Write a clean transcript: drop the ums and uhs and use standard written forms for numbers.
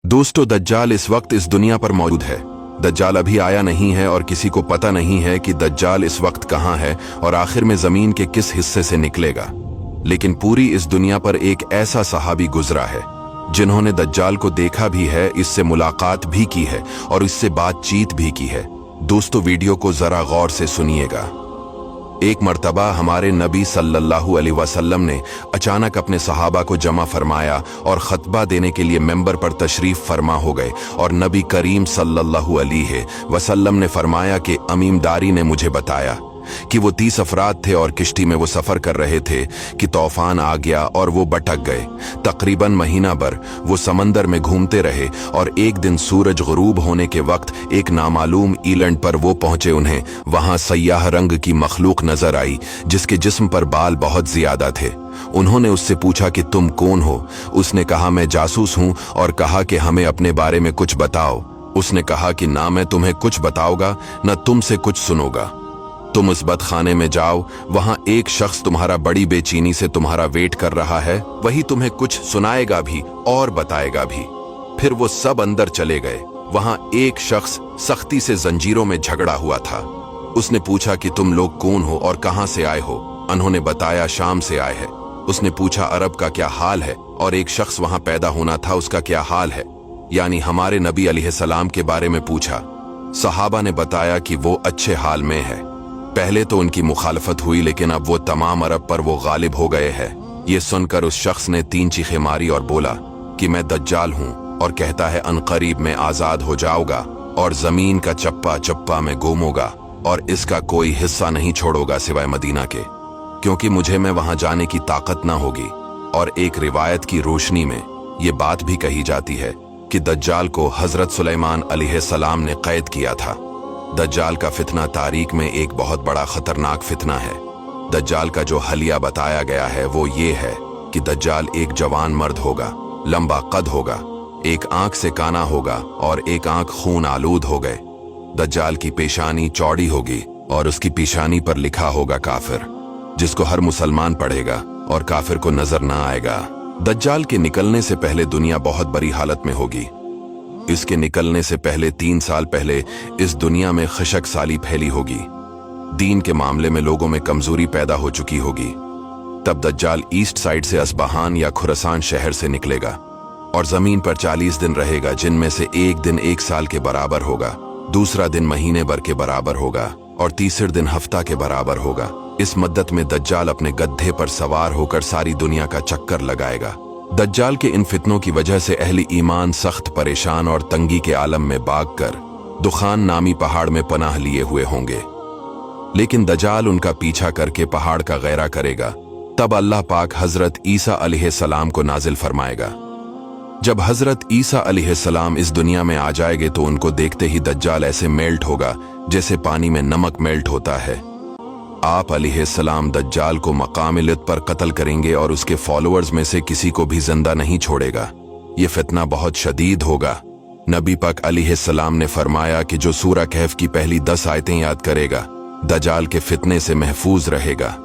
दोस्तों, दज्जाल इस वक्त इस दुनिया पर मौजूद है। दज्जाल अभी आया नहीं है और किसी को पता नहीं है कि दज्जाल इस वक्त कहाँ है और आखिर में जमीन के किस हिस्से से निकलेगा। लेकिन पूरी इस दुनिया पर एक ऐसा सहाबी गुजरा है जिन्होंने दज्जाल को देखा भी है, इससे मुलाकात भी की है और इससे बातचीत भी की है। दोस्तों, वीडियो को जरा गौर से सुनिएगा। एक मर्तबा हमारे नबी सल्लल्लाहु अलैहि वसल्लम ने अचानक अपने सहाबा को जमा फरमाया और खतबा देने के लिए मेंबर पर तशरीफ फरमा हो गए और नबी करीम सल्लल्लाहु अलैहि वसल्लम ने फरमाया कि अमीमदारी ने मुझे बताया कि वो 30 अफराद थे और किश्ती में वो सफर कर रहे थे कि तूफान आ गया और वो भटक गए। तकरीबन महीना भर वो समंदर में घूमते रहे और एक दिन सूरज गुरूब होने के वक्त एक नामालूम ईलैंड पर वो पहुंचे। उन्हें वहां सयाह रंग की मखलूक नजर आई जिसके जिस्म पर बाल बहुत ज्यादा थे। उन्होंने उससे पूछा कि तुम कौन हो? उसने कहा, मैं जासूस हूं, और कहा कि हमें अपने बारे में कुछ बताओ। उसने कहा कि ना मैं तुम्हें कुछ बताऊंगा न तुमसे कुछ सुनूंगा। तुम उस बदखाने में जाओ, वहां एक शख्स तुम्हारा बड़ी बेचैनी से तुम्हारा वेट कर रहा है, वही तुम्हें कुछ सुनाएगा भी और बताएगा भी। फिर वो सब अंदर चले गए। वहां एक शख्स सख्ती से जंजीरों में झगड़ा हुआ था। उसने पूछा कि तुम लोग कौन हो और कहां से आए हो? उन्होंने बताया, शाम से आए हैं। उसने पूछा, अरब का क्या हाल है? और एक शख्स वहां पैदा होना था, उसका क्या हाल है? यानी हमारे नबी अलैहिस्सलाम के बारे में पूछा। सहाबा ने बताया कि वो अच्छे हाल में है। पहले तो उनकी मुखालफत हुई, लेकिन अब वो तमाम अरब पर वो गालिब हो गए हैं। ये सुनकर उस शख्स ने 3 चीखें मारी और बोला कि मैं दज्जाल हूं और कहता है अनकरीब में आजाद हो जाऊंगा और जमीन का चप्पा चप्पा में गुमूंगा और इसका कोई हिस्सा नहीं छोड़ूंगा सिवाय मदीना के, क्योंकि मुझे में वहां जाने की ताकत ना होगी। और एक रिवायत की रोशनी में ये बात भी कही जाती है कि दज्जाल को हजरत सुलेमान अलैहिस्सलाम ने कैद किया था। दज्जाल का फितना तारीख में एक बहुत बड़ा खतरनाक फितना है। दज्जाल का जो हलिया बताया गया है वो ये है कि दज्जाल एक जवान मर्द होगा, लंबा कद होगा, एक आंख से काना होगा और एक आंख खून आलूद हो गए। दज्जाल की पेशानी चौड़ी होगी और उसकी पेशानी पर लिखा होगा काफिर, जिसको हर मुसलमान पढ़ेगा और काफिर को नजर ना आएगा। दज्जाल के निकलने से पहले दुनिया बहुत बुरी हालत में होगी। इसके निकलने से पहले 3 साल पहले इस दुनिया में खशक साली फैली होगी। दीन के मामले में लोगों में कमजोरी पैदा हो चुकी होगी। तब दज्जाल ईस्ट साइड से अस्बहान या खुरासान शहर से निकलेगा और जमीन पर 40 दिन रहेगा, जिनमें से एक दिन 1 साल के बराबर होगा, दूसरा दिन महीने भर के बराबर होगा और तीसरे दिन हफ्ता के बराबर होगा। इस मद्दत में दज्जाल अपने गड्ढे पर सवार होकर सारी दुनिया का चक्कर लगाएगा। दज्जाल के इन फितनों की वजह से अहले ईमान सख्त परेशान और तंगी के आलम में भागकर दुखान नामी पहाड़ में पनाह लिए हुए होंगे। लेकिन दज्जाल उनका पीछा करके पहाड़ का गैरा करेगा। तब अल्लाह पाक हजरत ईसा अलैहिस्सलाम को नाजिल फरमाएगा। जब हजरत ईसा अलैहिस्सलाम इस दुनिया में आ जाएंगे तो उनको देखते ही दज्जाल ऐसे मेल्ट होगा जैसे पानी में नमक मेल्ट होता है। आप अलैहिस्सलाम दज्जाल को मकाम-ए-लित पर कत्ल करेंगे और उसके फॉलोअर्स में से किसी को भी जिंदा नहीं छोड़ेगा। ये फितना बहुत शदीद होगा। नबी पाक अलैहिस्सलाम ने फरमाया कि जो सूरह कहफ की पहली 10 आयतें याद करेगा दज्जाल के फितने से महफूज रहेगा।